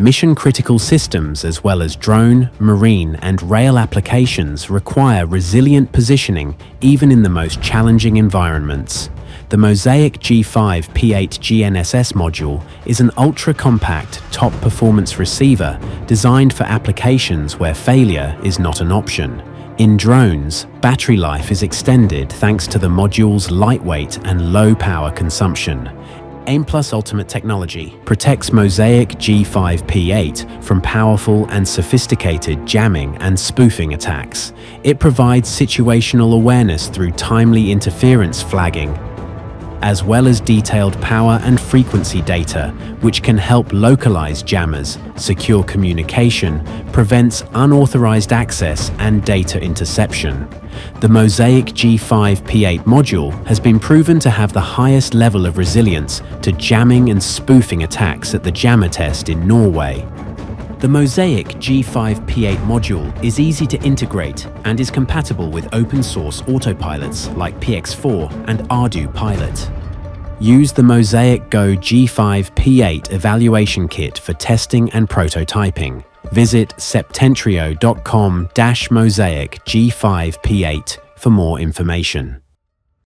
Mission-critical systems as well as drone, marine, and rail applications require resilient positioning even in the most challenging environments. The mosaic-G5 P8 GNSS module is an ultra-compact, top-performance receiver designed for applications where failure is not an option. In drones, battery life is extended thanks to the module's lightweight and low power consumption. AIM Plus Ultimate Technology protects mosaic-G5 P8 from powerful and sophisticated jamming and spoofing attacks. It provides situational awareness through timely interference flagging, as well as detailed power and frequency data, which can help localize jammers, secure communication, prevents unauthorized access and data interception. The mosaic-G5 P8 module has been proven to have the highest level of resilience to jamming and spoofing attacks at the Jammertest in Norway. The mosaic-G5 P8 module is easy to integrate and is compatible with open-source autopilots like PX4 and ArduPilot. Use the mosaic-go G5 P8 evaluation kit for testing and prototyping. Visit septentrio.com/mosaic-G5 P8 for more information.